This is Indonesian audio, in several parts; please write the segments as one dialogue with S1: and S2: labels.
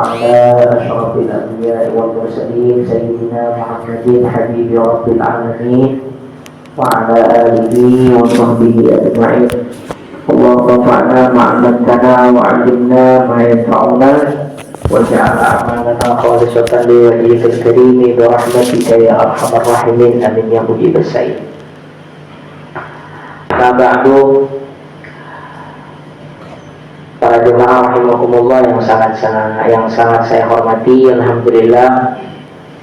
S1: على أشرف الأنبياء والمرسلين سيدنا محمد حبيب رب العالمين وعلى آله وصحبه أجمعين. اللهم انفعنا ما علمتنا وعلمنا ما ينفعنا واجعل أعمالنا خالصة لوجهك الكريم برحمتك يا أرحم الراحمين آمين يا مجيب السعيد. Nah, ba'du, para jemaah rahimakumullah yang sangat saya hormati, alhamdulillah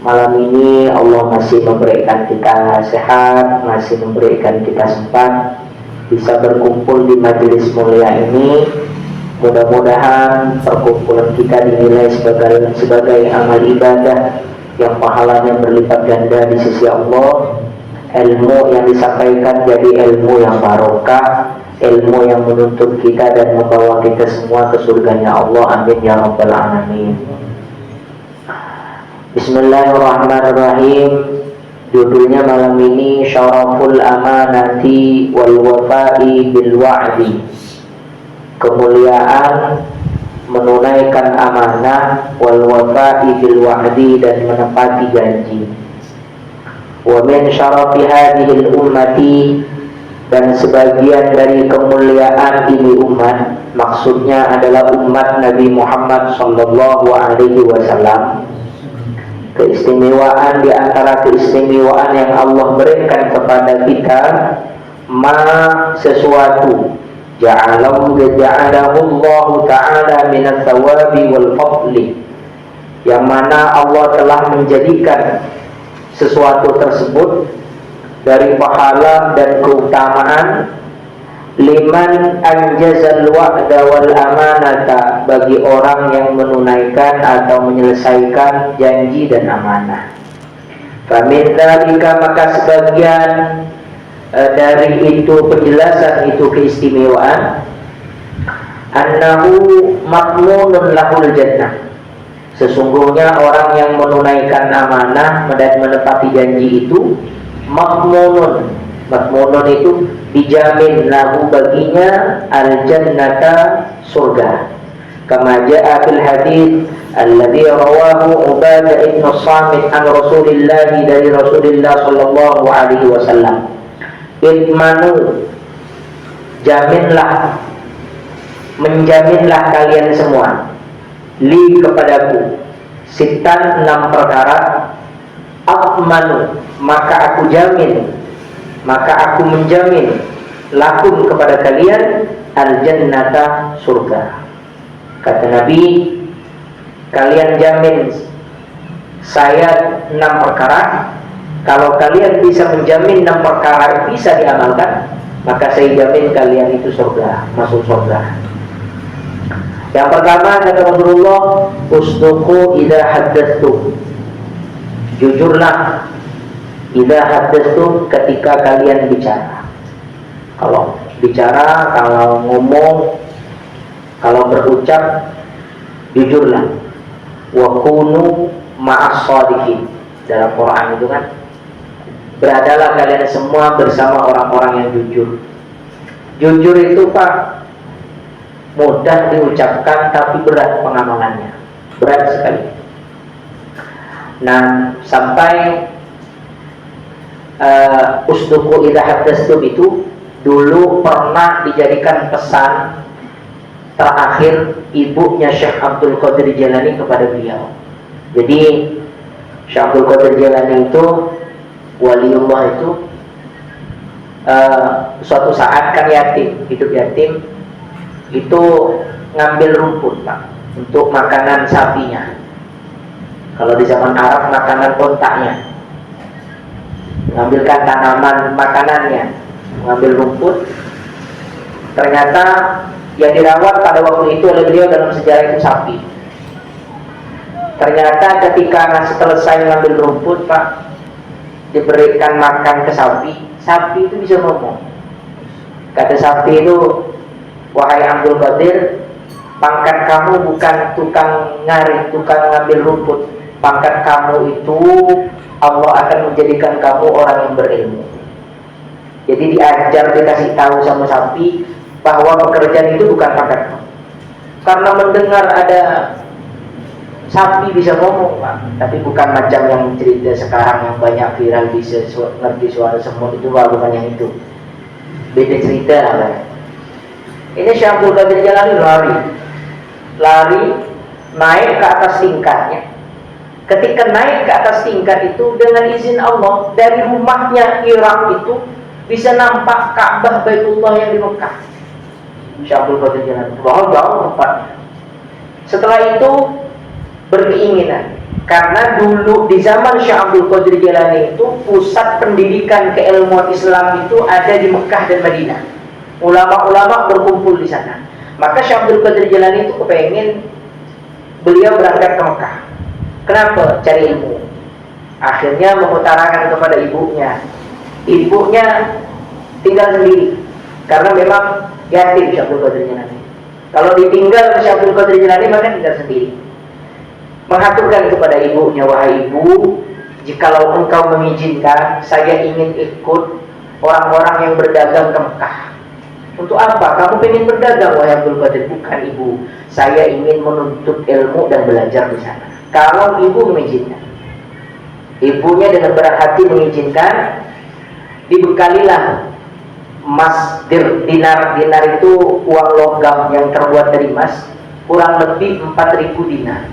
S1: malam ini Allah masih memberikan kita sehat, masih memberikan kita sempat bisa berkumpul di majelis mulia ini. Mudah-mudahan perkumpulan kita dinilai sebagai amal ibadah yang pahalanya berlipat ganda di sisi Allah. Ilmu yang disampaikan jadi ilmu yang barokah, ilmu yang menuntut kita dan membawa kita semua ke surganya Allah. Amin ya rabbal alamin. Bismillahirrahmanirrahim. Judulnya malam ini Syaraful Amanati wal Wafa'i bil Wa'di. Kemuliaan menunaikan amanah wal wafa'i bil wa'di dan menepati janji. Wa min syarafi hadhil ummati, dan sebagian dari kemuliaan ini umat, maksudnya adalah umat Nabi Muhammad sallallahu alaihi wasallam. Keistimewaan di antara keistimewaan yang Allah berikan kepada kita, sesuatu ja'alahu Allah ta'ala minas thawabi wal fadli, yang mana Allah telah menjadikan sesuatu tersebut dari pahala dan keutamaan liman anjazal wa'da wal amanata, bagi orang yang menunaikan atau menyelesaikan janji dan amanah. Famin dzalika, maka sebagian dari itu penjelasan itu keistimewaan, annahu madmunun lahul jannah, sesungguhnya orang yang menunaikan amanah dan menepati janji itu makmunun itu dijamin lahu baginya al-jannata, surga. Kama jaa fil hadits alladhi rawahu Ubadah ibn Samit an Rasulillah, dari Rasulullah sallallahu alaihi wasallam, itmanu, menjaminlah kalian semua, li kepadaku, sitan 6 perkara, akmanu, maka aku menjamin, lakum kepada kalian, al-jannata, surga. Kata Nabi, kalian jamin saya 6 perkara. Kalau kalian bisa menjamin 6 perkara bisa diamalkan, maka saya jamin kalian itu surga, masuk surga. Yang pertama kata Rasulullah, usduqu idza haddatsu, jujurlah idza haddatsu, ketika kalian bicara. Kalau bicara, kalau ngomong, kalau berucap, jujurlah. Wa kunu ma'as shadiqin, dalam Quran itu kan, beradalah kalian semua bersama orang-orang yang jujur. Jujur itu Pak, mudah diucapkan tapi berat pengamalannya, berat sekali. Nah, sampai usduqu idza haddatstum itu dulu pernah dijadikan pesan terakhir ibunya Syekh Abdul Qadir Jailani kepada beliau. Jadi Syekh Abdul Qadir Jailani itu waliullah itu suatu saat kan hidup yatim, itu ngambil rumput Pak untuk makanan sapinya. Kalau di zaman Arab makanan ontaknya, mengambilkan tanaman makanannya, mengambil rumput. Ternyata yang dirawat pada waktu itu oleh beliau dalam sejarah itu sapi. Ternyata ketika selesai mengambil rumput Pak, diberikan makan ke sapi, sapi itu bisa ngomong. Kata sapi itu, wahai Abdul Qadir, pangkat kamu bukan tukang ngarit, tukang ngambil rumput. Pangkat kamu itu Allah akan menjadikan kamu orang yang berilmu. Jadi diajar, dikasih tahu sama sapi bahwa pekerjaan itu bukan pangkat kamu. Karena mendengar ada Sapi bisa ngomong Pak, tapi bukan macam yang cerita sekarang yang banyak viral bisa ngerti suara semut itu Pak, bukan yang itu. Beda cerita lah Pak. Ini Syekh Abdul Qadir Jalani lari naik ke atas tingkatnya. Ketika naik ke atas tingkat itu dengan izin Allah, dari rumahnya Irak itu bisa nampak Ka'bah Baitullah yang di Mekah. Syekh Abdul Qadir Jalani jauh tempatnya. Setelah itu berkeinginan, karena dulu di zaman Syekh Abdul Qadir Jalani itu pusat pendidikan keilmuan Islam itu ada di Mekah dan Madinah. Ulama-ulama berkumpul di sana. Maka Syekh Abdul Qadir Jalani itu kepengen beliau berangkat ke Mekah. Kenapa? Cari ilmu. Akhirnya mengutarakan kepada ibunya. Ibunya tinggal sendiri karena memang yatim Syekh Abdul Qadir Jalani. Kalau ditinggal Syekh Abdul Qadir Jalani maka tinggal sendiri. Mengaturkan kepada ibunya, wahai ibu, jikalau engkau mengizinkan, saya ingin ikut orang-orang yang berdagang ke Mekah. Untuk apa? Kamu ingin berdagang, wahai Abdul Qadir? Bukan ibu, saya ingin menuntut ilmu dan belajar di sana. Kalau ibu mengizinkan, ibunya dengan berat hati mengizinkan, dibekalilah emas dinar itu uang logam yang terbuat dari emas, kurang lebih 4.000 dinar.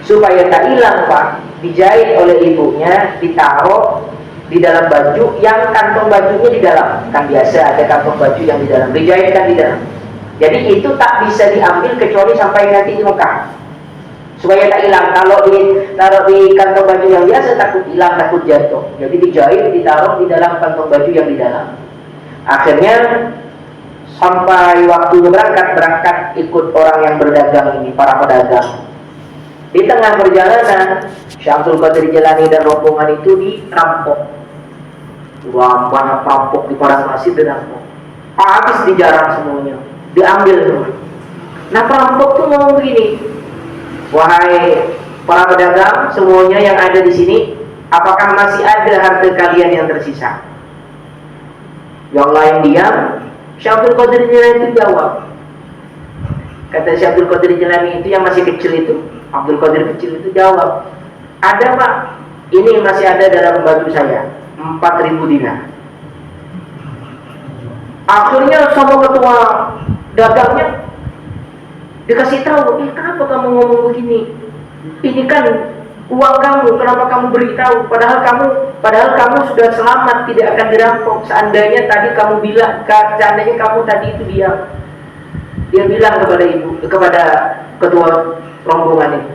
S1: Supaya tak hilang Pak, dijahit oleh ibunya, ditaruh di dalam baju yang kantong bajunya di dalam. Kan biasa ada kantong baju yang di dalam, dijahitkan di dalam. Jadi itu tak bisa diambil kecuali sampai nanti di Mekah. Supaya tak hilang. Kalau ditaruh di kantong baju yang biasa takut hilang, takut jatuh. Jadi dijahit, ditaruh di dalam kantong baju yang di dalam. Akhirnya sampai waktunya berangkat ikut orang yang berdagang ini, para pedagang. Di tengah perjalanan, Syekh Abdul Qadir Jalani dan rombongan itu dirampok. Wah, banyak perampok di padang pasir dirampok. Habis dijarah semuanya, diambil semua. Nah, perampok tuh ngomong begini, wahai para pedagang semuanya yang ada di sini, apakah masih ada harta kalian yang tersisa? Yang lain diam. Syekh Abdul Qadir Jalani itu jawab. Kata Syekh Abdul Qadir Jalani itu yang masih kecil itu, Abdul Qadir kecil itu jawab, ada Pak, ini masih ada dalam baju saya, 4.000 dinar. Akhirnya sama ketua dagangnya dikasih tahu, kenapa kamu ngomong begini? Ini kan uang kamu, kenapa kamu beritahu? Padahal kamu sudah selamat, tidak akan dirampok. Seandainya seandainya kamu tadi itu diam. Dia bilang kepada ketua rombongan itu,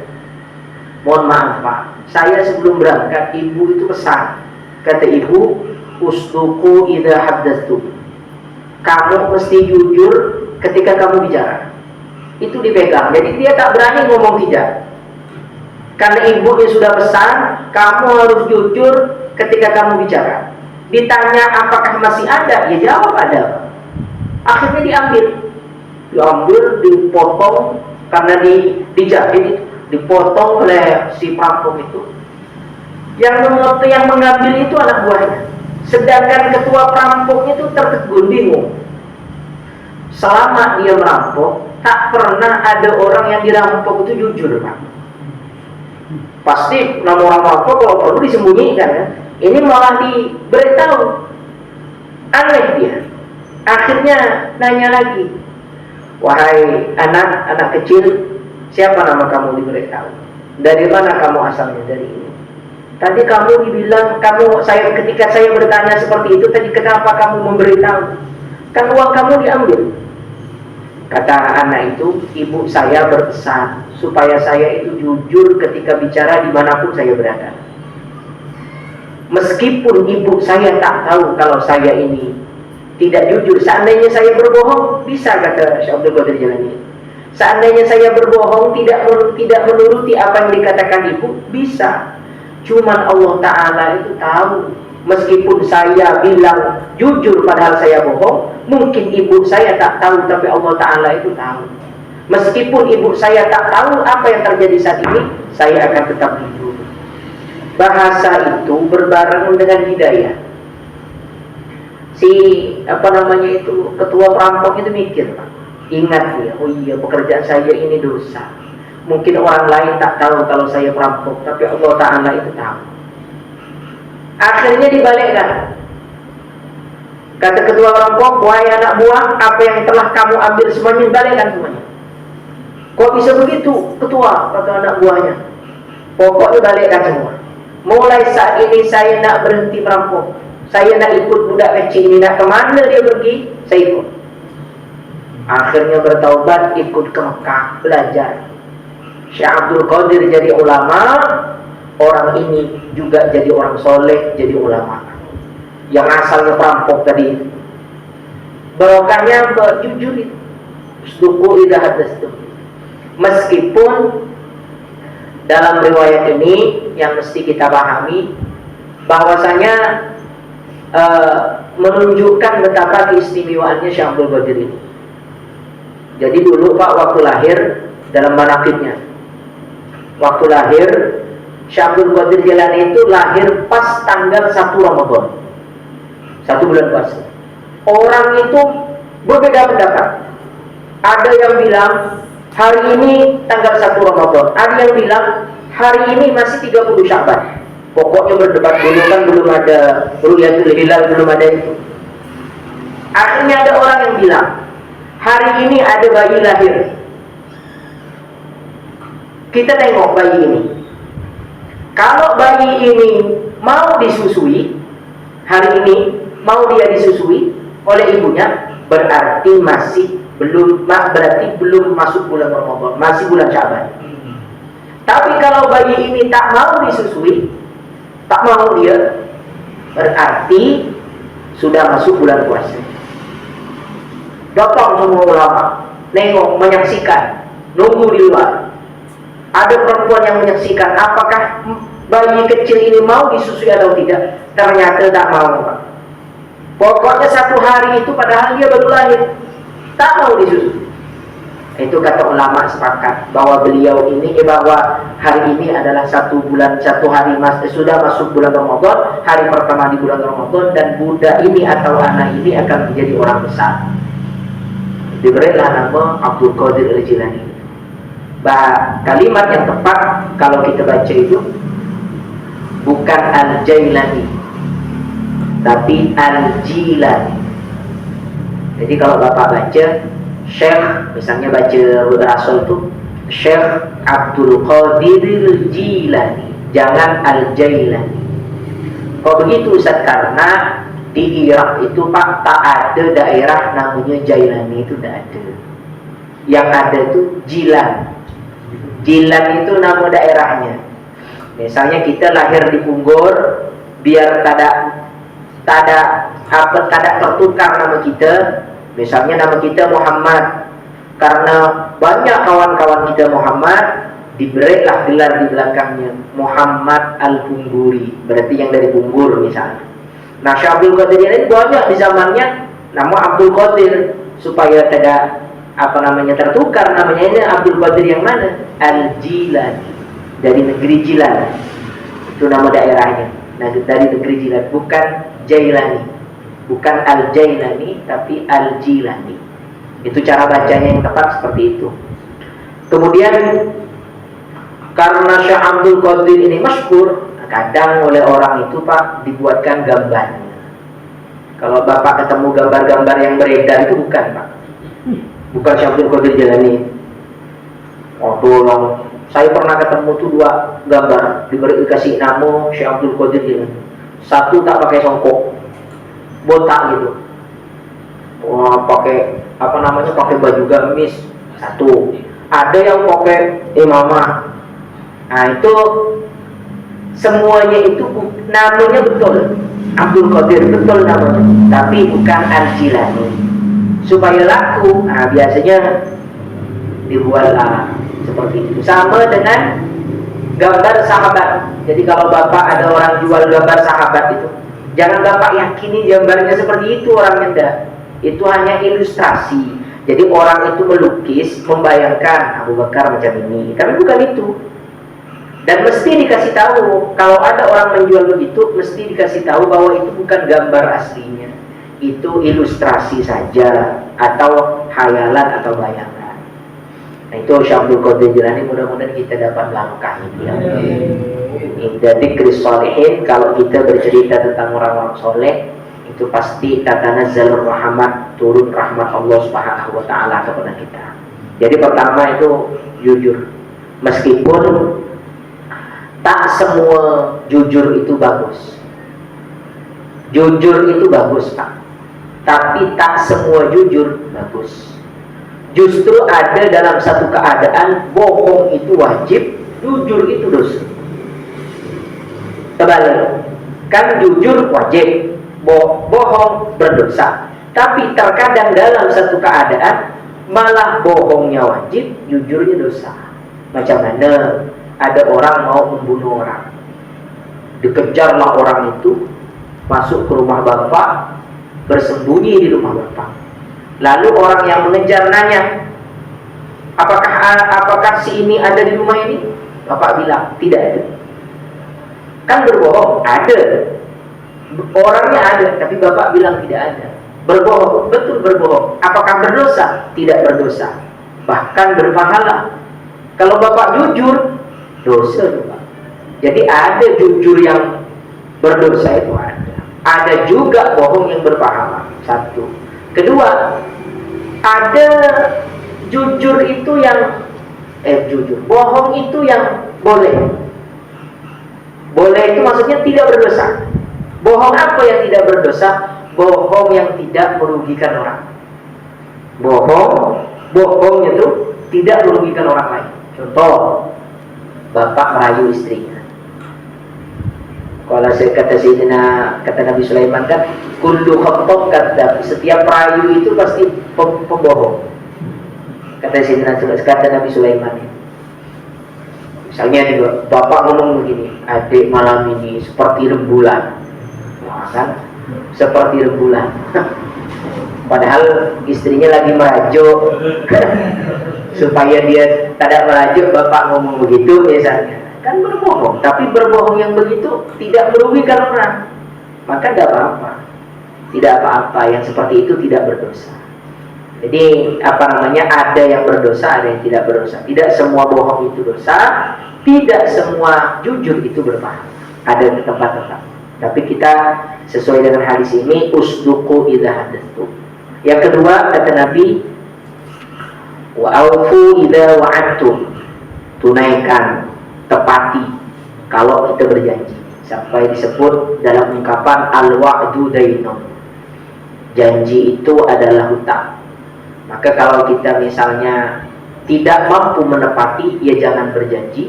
S1: mohon maaf Pak, saya sebelum berangkat ibu itu pesan. Kata ibu, usduku idza haddatsu. Kamu mesti jujur ketika kamu bicara. Itu dipegang. Jadi dia tak berani ngomong tidak. Karena ibunya sudah pesan, kamu harus jujur ketika kamu bicara. Ditanya apakah masih ada, ya jawab ada. Akhirnya diambil, dipotong karena dijahit, dipotong oleh si perampok itu. Yang mengambil itu anak buahnya. Sedangkan ketua perampoknya itu tertegun, bingung. Selama dia merampok, tak pernah ada orang yang dirampok itu jujur Pak. Pasti nama orang merampok kalau perlu disembunyikan ya. Ini malah diberitahu. Aneh dia. Akhirnya nanya lagi, wahai anak kecil, siapa nama kamu? Diberitahu. Dari mana kamu asalnya? Dari ini. Tadi kamu dibilang ketika saya bertanya seperti itu, tadi kenapa kamu memberitahu? Kan uang kamu diambil. Kata anak itu, ibu saya berpesan supaya saya itu jujur ketika bicara dimanapun saya berada. Meskipun ibu saya tak tahu kalau saya ini tidak jujur. Seandainya saya berbohong, bisa, kata Syekh Abdul Qadir Jalani. Seandainya saya berbohong, tidak menuruti apa yang dikatakan ibu, bisa. Cuman Allah Ta'ala itu tahu. Meskipun saya bilang jujur padahal saya bohong, mungkin ibu saya tak tahu, tapi Allah Ta'ala itu tahu. Meskipun ibu saya tak tahu apa yang terjadi saat ini, saya akan tetap jujur. Bahasa itu berbareng dengan hidayah. Ketua perampok itu mikir, Pak. Ingat ya, oh iya, pekerjaan saya ini dosa. Mungkin orang lain tak tahu kalau saya perampok, tapi Allah Ta'ala itu tahu. Akhirnya dibalikkan. Kata ketua perampok, wahai anak buah, apa yang telah kamu ambil semuanya, balikkan semuanya. Kok bisa begitu, ketua? Kata anak buahnya. Pokoknya balikkan semua. Mulai saat ini saya nak berhenti merampok. Saya nak ikut budak kecil ini, nak kemana dia pergi, saya ikut. Akhirnya bertaubat, ikut ke Mekah, belajar. Syekh Abdul Qadir jadi ulama, orang ini juga jadi orang soleh, jadi ulama. Yang asalnya perampok tadi, barokahnya berjujur itu. Usduqu idza hadastum. Meskipun dalam riwayat ini yang mesti kita pahami bahwasanya menunjukkan betapa keistimewaannya Syekh Abdul Qadir ini. Jadi dulu Pak, waktu lahir dalam manaqibnya, waktu lahir Syekh Abdul Qadir Jilani itu lahir pas tanggal 1 Ramadan, 1 bulan puasa. Orang itu berbeda pendapat. Ada yang bilang hari ini tanggal 1 Ramadan, ada yang bilang hari ini masih 30 Sya'ban. Pokoknya berdebat dulu, kan belum ada Ru'yatul Hilal, belum ada itu. Akhirnya ada orang yang bilang hari ini ada bayi lahir. Kita tengok bayi ini. Kalau bayi ini mau disusui, hari ini mau dia disusui oleh ibunya, berarti belum masuk bulan Ramadan, masih bulan Sya'ban. Tapi kalau bayi ini tak mau disusui, tak mau dia, berarti sudah masuk bulan puasa. Datang semua ulama, nengok, menyaksikan, nunggu di luar. Ada perempuan yang menyaksikan apakah bayi kecil ini mau disusui atau tidak. Ternyata tak mau, Pak. Pokoknya 1 hari itu padahal dia baru lahir, tak mau disusui. Itu kata ulama sepakat bahwa beliau ini bahwa hari ini adalah 1 hari sudah masuk bulan Ramadan, hari pertama di bulan Ramadan, dan budak ini atau anak ini akan menjadi orang besar. Diberilah nama Abdul Qadir Al-Jilani. Kalimat yang tepat kalau kita baca itu bukan Al-Jailani, tapi Al-Jilani. Jadi kalau Bapak baca Syekh, misalnya baca Rasul itu Syekh Abdul Qadir Al-Jilani, jangan Al-Jailani. Kok begitu Ustaz? Karena di Irak itu Pak tak ada daerah namanya Jailani, itu tidak ada. Yang ada itu Jilan. Jilan itu nama daerahnya. Misalnya kita lahir di Punggor, biar tak tertukar nama kita. Misalnya nama kita Muhammad, karena banyak kawan-kawan kita Muhammad, diberilah gelar di belakangnya Muhammad Al-Pungguri, berarti yang dari Punggur misalnya. Nah, Syekh Abdul Qadir ini banyak di zamannya nama Abdul Qadir, supaya tidak tertukar namanya. Ini Abdul Qadir yang mana? Al-Jilani, dari negeri Jilan, itu nama daerahnya. Nah, dari negeri Jilan, bukan Jailani, bukan Al-Jailani, tapi Al-Jilani. Itu cara bacanya yang tepat seperti itu. Kemudian karena Syekh Abdul Qadir ini masyhur, kadang oleh orang itu Pak dibuatkan gambarnya. Kalau Bapak ketemu gambar-gambar yang beredar itu bukan Pak, bukan Syekh Abdul Qadir Jilani. Oh tolong, saya pernah ketemu tuh 2 gambar dikasih nama Syekh Abdul Qadir Jilani. Satu tak pakai songkok, botak gitu. Wah, pakai pakai baju gamis. Satu. Ada yang pakai imamah. Nah, itu semuanya itu namanya betul Abdul Qadir, betul namanya, tapi bukan Al-Jilani. Supaya laku, nah biasanya dibuatlah seperti itu. Sama dengan gambar sahabat. Jadi kalau Bapak ada orang jual gambar sahabat itu, jangan Bapak yakini gambarnya seperti itu orangnya, enggak. Itu hanya ilustrasi. Jadi orang itu melukis, membayangkan Abu Bakar macam ini, tapi bukan itu. Dan mesti dikasih tahu, kalau ada orang menjual begitu, mesti dikasih tahu bahwa itu bukan gambar aslinya, itu ilustrasi saja, atau hayalan atau bayangan. Nah itu Syekh Abdul Qadir Jilani, mudah-mudahan kita dapat melangkah itu ya. Inda dzikri sholihin, kalau kita bercerita tentang orang-orang soleh, itu pasti tatanazzalur rahmat, turun rahmat Allah Subhanahu wa taala kepada kita. Jadi pertama itu jujur. Meskipun tak semua jujur itu bagus. Jujur itu bagus, Pak. Tapi tak semua jujur bagus. Justru ada dalam satu keadaan bohong itu wajib, jujur itu dosa. Kembali, kan jujur wajib, bohong berdosa. Tapi terkadang dalam satu keadaan malah bohongnya wajib, jujurnya dosa. Macam mana ada orang mau membunuh orang, dikejarlah orang itu, masuk ke rumah bapak, bersembunyi di rumah bapak. Lalu orang yang mengejar nanya, apakah si ini ada di rumah ini? Bapak bilang tidak ada. Kan berbohong, ada. Orangnya ada, tapi bapak bilang tidak ada. Berbohong, betul berbohong. Apakah berdosa? Tidak berdosa, bahkan berpahala. Kalau bapak jujur, dosa Pak. Jadi ada jujur yang berdosa itu ada. Ada juga bohong yang berpahala. Satu. Kedua, ada jujur itu yang bohong itu yang boleh. Boleh itu maksudnya tidak berdosa. Bohong apa yang tidak berdosa? Bohong yang tidak merugikan orang. Bohongnya itu tidak merugikan orang lain. Contoh, bapak merayu istrinya. Kalau kata Nabi Sulaiman kan, kullu khattab kadzab, setiap rayu itu pasti pembohong. Kata Nabi Sulaiman. Misalnya juga bapak ngomong begini, adik malam ini seperti rembulan, nah, kan? Seperti rembulan. Padahal istrinya lagi merajuk. Supaya dia tidak merajuk, bapak ngomong begitu misalnya. Kan berbohong, tapi berbohong yang begitu tidak merugikan orang, maka tidak apa-apa. Tidak apa-apa, yang seperti itu tidak berdosa. Jadi ada yang berdosa, ada yang tidak berdosa. Tidak semua bohong itu dosa, tidak semua jujur itu berpahala. Ada tempat-tempat. Tapi kita sesuai dengan hadis ini, usduqu idza hadatsu. Yang kedua kata Nabi, wa aufu idza wa'adtum. Tunaikan, tepati kalau kita berjanji. Sampai disebut dalam ungkapan al-wa'du dainun. Janji itu adalah hutang. Maka kalau kita misalnya tidak mampu menepati, ya jangan berjanji.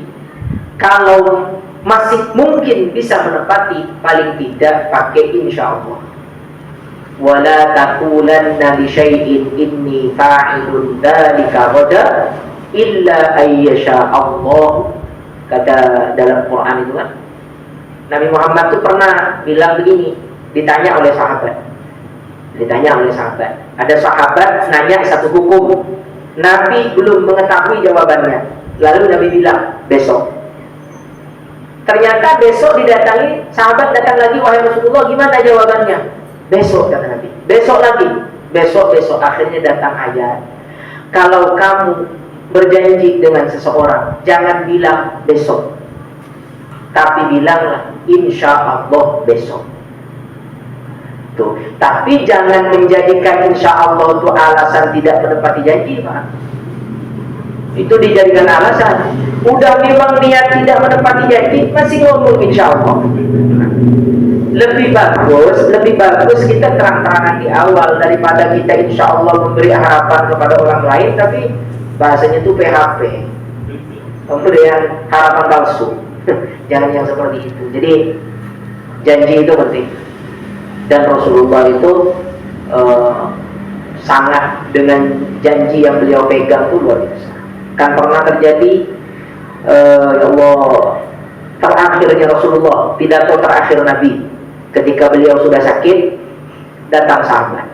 S1: Kalau masih mungkin bisa menepati, paling tidak pakai insyaallah. Wala taqulanna li syai'in inni fa'ilun dzalika ghadan illa ayyasha Allah. Kata dalam Quran itu kan, Nabi Muhammad itu pernah bilang begini, ditanya oleh sahabat. Ada sahabat nanya satu hukum, Nabi belum mengetahui jawabannya. Lalu Nabi bilang, besok. Ternyata besok didatangi, sahabat datang lagi, wahai Rasulullah, gimana jawabannya? Besok, kata Nabi. Besok lagi. Besok. Akhirnya datang ayat, kalau kamu berjanji dengan seseorang, jangan bilang besok, tapi bilanglah insya Allah besok. Tuh. Tapi jangan menjadikan insya Allah itu alasan tidak menepati janji, Pak. Itu dijadikan alasan. Udah memang niat tidak menepati janji, masih ngomong insya Allah. Lebih bagus kita terang-terangan di awal daripada kita insya Allah memberi harapan kepada orang lain, tapi bahasanya itu PHP, pemberian harapan palsu. Jangan yang seperti itu. Jadi janji itu penting. Dan Rasulullah itu sangat dengan janji yang beliau pegang itu luar biasa. Kan pernah terjadi ya Allah, terakhirnya Rasulullah, pidato terakhir Nabi ketika beliau sudah sakit, datang sahabat.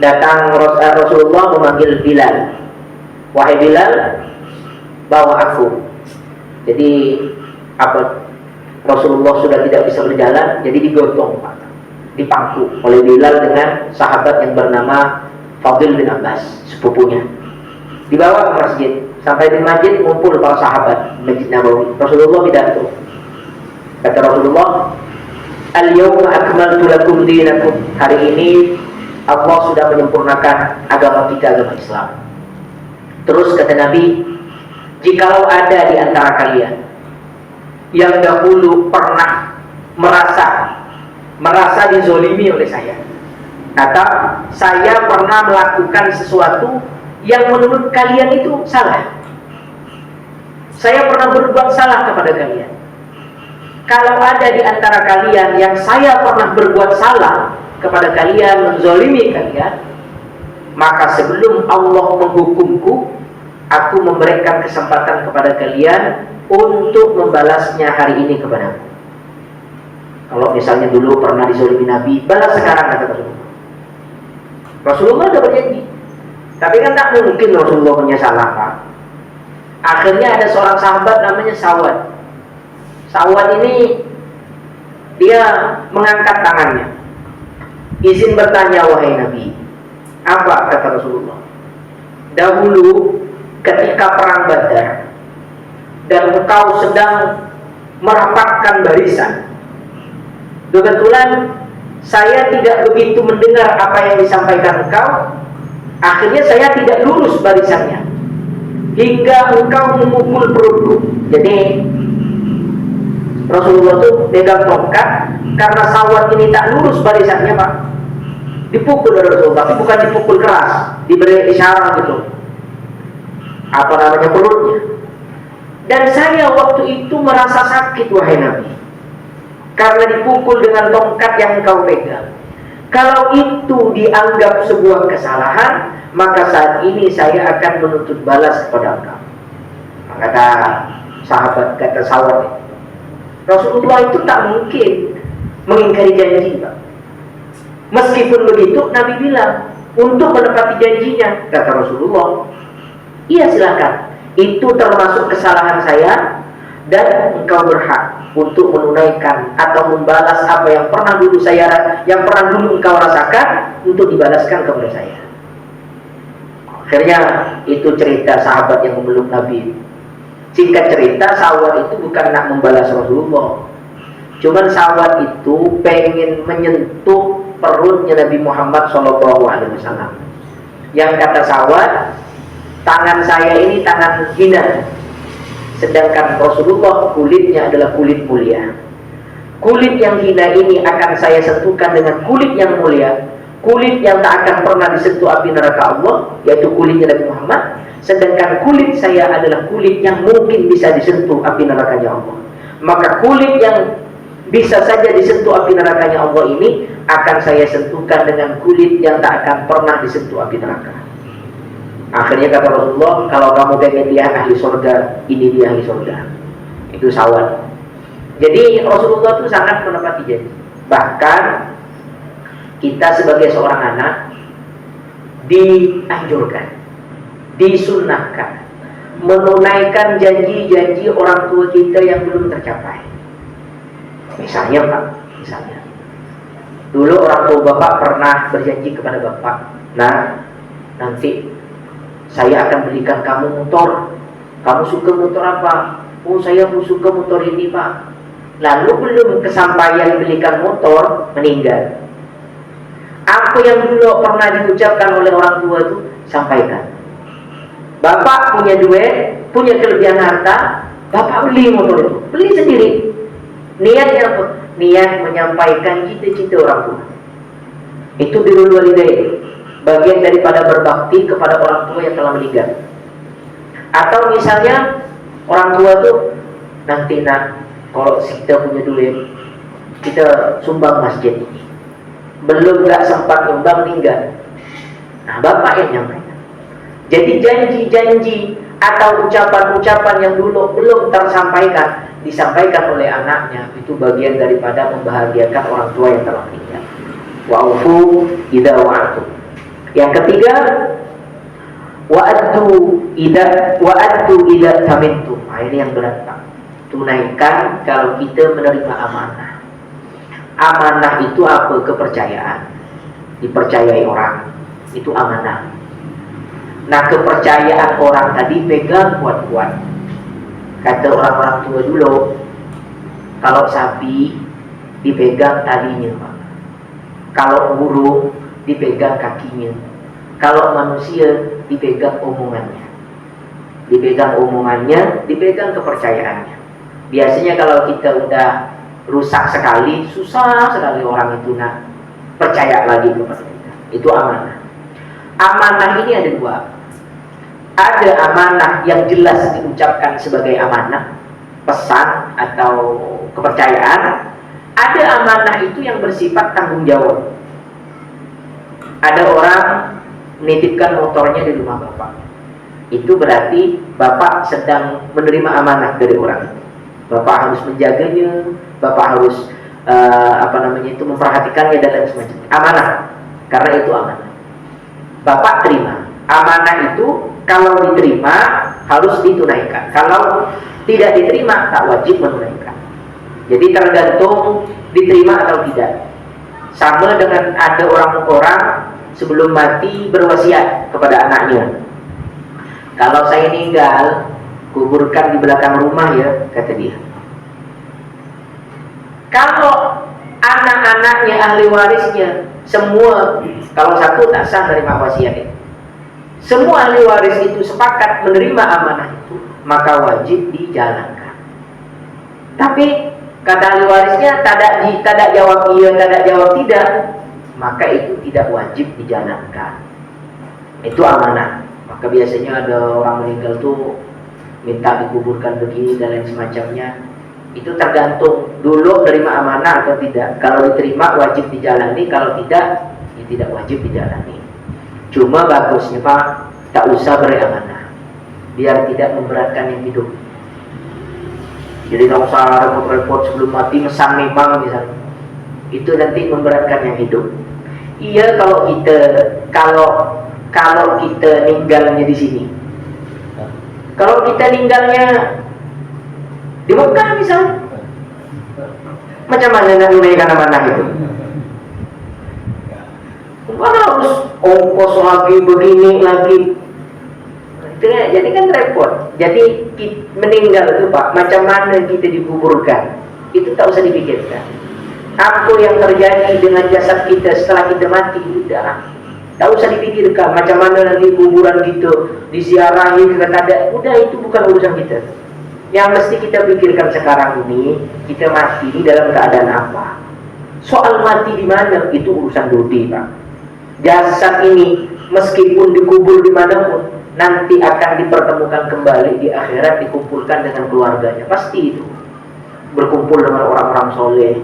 S1: Datang Rasulullah memanggil Bilal. Wahai Bilal, bawa aku. Jadi Rasulullah sudah tidak bisa berjalan, jadi digotong, dipangku oleh Bilal dengan sahabat yang bernama Fadil bin Abbas, sepupunya. dibawa ke masjid. Sampai di masjid ngumpul para sahabat Masjid Nabawi. Rasulullah pidato. Kata Rasulullah, "Al-yawma akmaltu lakum dinakum." Hari ini Allah sudah menyempurnakan agama kita, agama Islam. Terus kata Nabi, jikalau ada di antara kalian yang dahulu pernah merasa dizolimi oleh saya, kata saya pernah melakukan sesuatu yang menurut kalian itu salah, saya pernah berbuat salah kepada kalian. Kalau ada di antara kalian yang saya pernah berbuat salah kepada kalian, menzolimi kalian, maka sebelum Allah menghukumku, aku memberikan kesempatan kepada kalian untuk membalasnya hari ini kepadaku. Kalau misalnya dulu pernah dizolimi Nabi, balas sekarang, kata Rasulullah. Rasulullah sudah berjanji. Tapi kan tak mungkin Rasulullah punya salah, Pak. Akhirnya ada seorang sahabat namanya Sawad. Sawad ini dia mengangkat tangannya, izin bertanya, wahai Nabi. Apa kata Rasulullah? Dahulu ketika perang Badar dan engkau sedang merapatkan barisan, kebetulan saya tidak begitu mendengar apa yang disampaikan engkau. Akhirnya saya tidak lurus barisannya hingga engkau memukul perutku. Jadi Rasulullah itu pegang tongkat karena Sawad ini tak lurus barisannya, Pak. Dipukul oleh Rasulullah, tapi bukan dipukul keras, diberi isyarat gitu. Apa namanya, perutnya. Dan saya waktu itu merasa sakit, wahai Nabi, karena dipukul dengan tongkat yang engkau pegang. Kalau itu dianggap sebuah kesalahan, maka saat ini saya akan menuntut balas kepada engkau. Kata sahabat, kata Sawad, Rasulullah itu tak mungkin mengingkari janji, Pak. Meskipun begitu, Nabi bilang untuk menepati janjinya. Kata Rasulullah, iya silakan, itu termasuk kesalahan saya dan engkau berhak untuk menunaikan atau membalas apa yang pernah dulu engkau rasakan untuk dibalaskan kepada saya. Akhirnya itu cerita sahabat yang memeluk Nabi. Singkat cerita, Sawad itu bukan nak membalas Rasulullah, cuman Sawad itu pengen menyentuh perutnya Nabi Muhammad SAW. Yang kata Sawad, tangan saya ini tangan hina, sedangkan Rasulullah kulitnya adalah kulit mulia. Kulit yang hina ini akan saya sentuhkan dengan kulit yang mulia, kulit yang tak akan pernah disentuh api neraka Allah, yaitu kulitnya Nabi Muhammad. Sedangkan kulit saya adalah kulit yang mungkin bisa disentuh api nerakanya Allah. Maka kulit yang bisa saja disentuh api nerakanya Allah ini akan saya sentuhkan dengan kulit yang tak akan pernah disentuh api neraka. Akhirnya kata Rasulullah, kalau kamu pengen lihat ahli surga, ini dia ahli surga. Itu Sawad. Jadi Rasulullah itu sangat menepati janji. Bahkan kita sebagai seorang anak dianjurkan, disunnahkan menunaikan janji-janji orang tua kita yang belum tercapai. Misalnya, Pak, dulu orang tua Bapak pernah berjanji kepada Bapak, nah nanti saya akan belikan kamu motor. Kamu suka motor apa? Oh, saya suka motor ini, Pak. Lalu belum kesampaian belikan motor, meninggal. Apa yang dulu pernah diucapkan oleh orang tua itu sampaikan. Bapak punya duit, punya kelebihan harta, Bapak beli motor itu, beli sendiri. Niatnya apa? Niat menyampaikan cita-cita orang tua. Itu birrul walidain, bagian daripada berbakti kepada orang tua yang telah meninggal. Atau misalnya orang tua tuh, nanti nak, kalau kita punya duit, kita sumbang masjid ini. Belum gak sempat nyumbang, meninggal. Nah, Bapak yang nyampaikan. Jadi janji-janji atau ucapan-ucapan yang dulu belum tersampaikan, disampaikan oleh anaknya, itu bagian daripada membahagiakan orang tua yang telah meninggal. Wa'ufu idza wa'adtum. Yang ketiga, wa'addu idza tamintum. Nah, ini yang berat, Pak. Tunaikan kalau kita menerima amanah. Amanah itu apa? Kepercayaan. Dipercayai orang, itu amanah. Nah, kepercayaan orang tadi pegang kuat-kuat. Kata orang-orang tua dulu, kalau sapi dipegang talinya, Pak. Kalau burung dipegang kakinya. Kalau manusia dipegang omongannya. Dipegang omongannya, dipegang kepercayaannya. Biasanya kalau kita udah rusak sekali, susah sekali orang itu nak percaya lagi kepada kita. Itu amanah. Amanah ini ada dua. Ada amanah yang jelas diucapkan sebagai amanah, pesan atau kepercayaan. Ada amanah itu yang bersifat tanggung jawab. Ada orang menitipkan motornya di rumah bapak. Itu berarti bapak sedang menerima amanah dari orang itu. Bapak harus menjaganya, bapak harus memperhatikannya dan lain semacamnya. Amanah, karena itu amanah. Bapak terima. Amanah itu kalau diterima harus ditunaikan. Kalau tidak diterima tak wajib menunaikan. Jadi tergantung diterima atau tidak. Sama dengan ada orang-orang sebelum mati berwasiat kepada anaknya. Kalau saya meninggal, kuburkan di belakang rumah ya, kata dia. Kalau anak-anaknya, ahli warisnya, semua, kalau satu tak sah menerima wasiat itu. Semua ahli waris itu sepakat menerima amanah itu, maka wajib dijalankan. Tapi kata ahli warisnya tidak jawab iya, tidak jawab tidak, maka itu tidak wajib dijalankan. Itu amanah. Maka biasanya ada orang meninggal tuh minta dikuburkan begini dan lain semacamnya. Itu tergantung dulu terima amanah atau tidak. Kalau diterima wajib dijalani, kalau tidak, ya tidak wajib dijalani. Cuma bagusnya Pak, tak usah beri amanah, biar tidak memberatkan yang hidup. Jadi kalau usah repot-repot sebelum mati mesan memang misalnya, itu nanti memberatkan yang hidup. Iya kalau kita ninggalnya di sini. Kalau kita ninggalnya di Mekah misalnya, macam mana nak menunaikan amanah itu? Harus ongkos lagi, begini lagi. Jadi kan repot. Jadi meninggal itu Pak, macam mana kita dikuburkan, itu tak usah dipikirkan. Apa yang terjadi dengan jasad kita setelah kita mati, udah tak usah dipikirkan. Macam mana nanti kuburan kita diziarahi, udah itu bukan urusan kita. Yang mesti kita pikirkan sekarang ini, kita mati dalam keadaan apa? Soal mati di mana, itu urusan dodi Pak. Jasad ini meskipun dikubur dimanapun, nanti akan dipertemukan kembali di akhirat, dikumpulkan dengan keluarganya. Pasti itu berkumpul dengan orang-orang soleh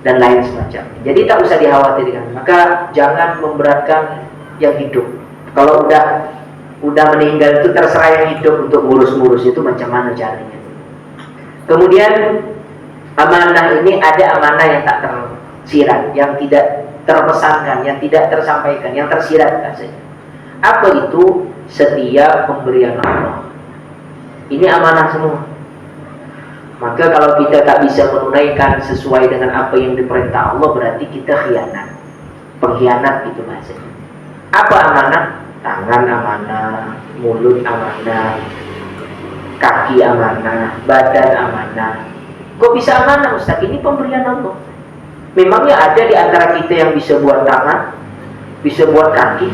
S1: dan lain semacamnya. Jadi tak usah dikhawatirkan. Maka jangan memberatkan yang hidup. Kalau udah meninggal itu terserah yang hidup untuk ngurus-ngurus itu macam mana caranya. Kemudian amanah ini ada amanah yang tak tersirat, yang tidak terpesankan, yang tidak tersampaikan, yang tersirat saja. Apa itu? Setiap pemberian Allah. Ini amanah semua. Maka kalau kita tak bisa menunaikan sesuai dengan apa yang diperintah Allah, berarti kita khianat. Pengkhianat itu maksudnya. Apa amanah? Tangan amanah, mulut amanah, kaki amanah, badan amanah. Kok bisa amanah Ustaz? Ini pemberian Allah. Memangnya ada di antara kita yang bisa buat tangan, bisa buat kaki,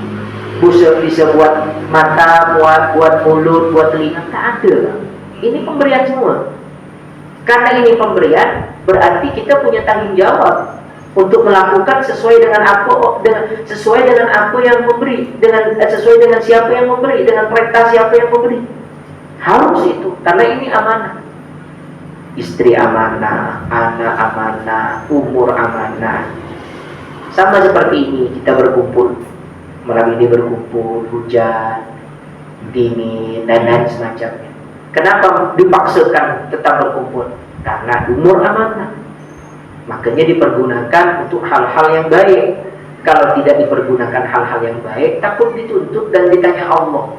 S1: bisa buat mata, buat mulut, buat telinga? Tak ada. Ini pemberian semua. Karena ini pemberian, berarti kita punya tanggung jawab untuk melakukan sesuai dengan apa yang memberi, sesuai dengan siapa yang memberi, dengan perintah siapa yang memberi. Harus itu, karena ini amanah. Istri amanah, anak amanah, umur amanah. Sama seperti ini kita berkumpul. Malam ini berkumpul, hujan, dingin, dan lain semacamnya. Kenapa dipaksakan tetap berkumpul? Karena umur amanah. Makanya dipergunakan untuk hal-hal yang baik. Kalau tidak dipergunakan hal-hal yang baik, takut dituntut dan ditanya Allah.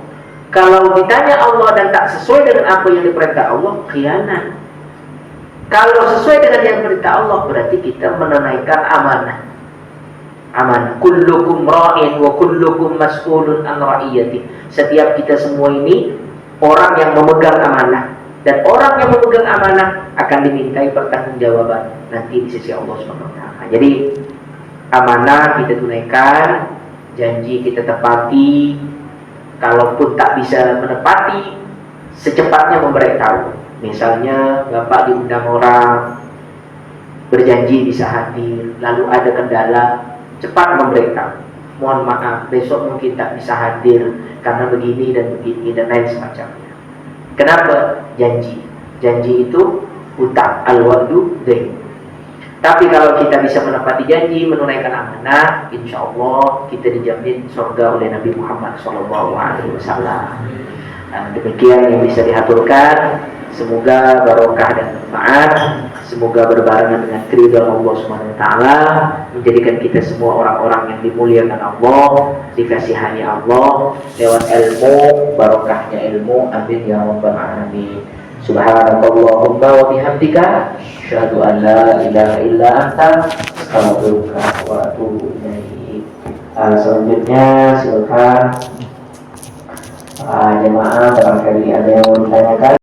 S1: Kalau ditanya Allah dan tak sesuai dengan apa yang diperintah Allah, khianat. Kalau sesuai dengan yang diperintah Allah, berarti kita menunaikan amanah. amanah. Kullukum ra'in wa kullukum mas'ulun an ra'iyati. Setiap kita semua ini orang yang memegang amanah, dan orang yang memegang amanah akan dimintai pertanggungjawaban nanti di sisi Allah Subhanahu wa taala. Jadi amanah kita tunaikan, janji kita tepati. Kalaupun tak bisa menepati, secepatnya memberitahu. Misalnya Bapak diundang orang, berjanji bisa hadir, lalu ada kendala, cepat memberitahu. Mohon maaf, besok mungkin tak bisa hadir karena begini dan lain semacamnya. Kenapa? Janji. Janji itu hutang, al-wa'du dain. Tapi kalau kita bisa menepati janji, menunaikan amanah, insya Allah kita dijamin surga oleh Nabi Muhammad SAW. Demikian yang bisa diaturkan. Semoga barokah dan manfaat. Semoga berbarengan dengan ridha Allah Subhanahu wa taala, menjadikan kita semua orang-orang yang dimuliakan Allah, dikasihani Allah lewat ilmu, barokahnya ilmu. Amin ya rabbal alamin. Subhanakallahumma wa bihamdika asyhadu an la ilaha illa anta astaghfiruka wa atubu ilaik. Selanjutnya silakan jemaah barangkali ada yang mau ditanyakan.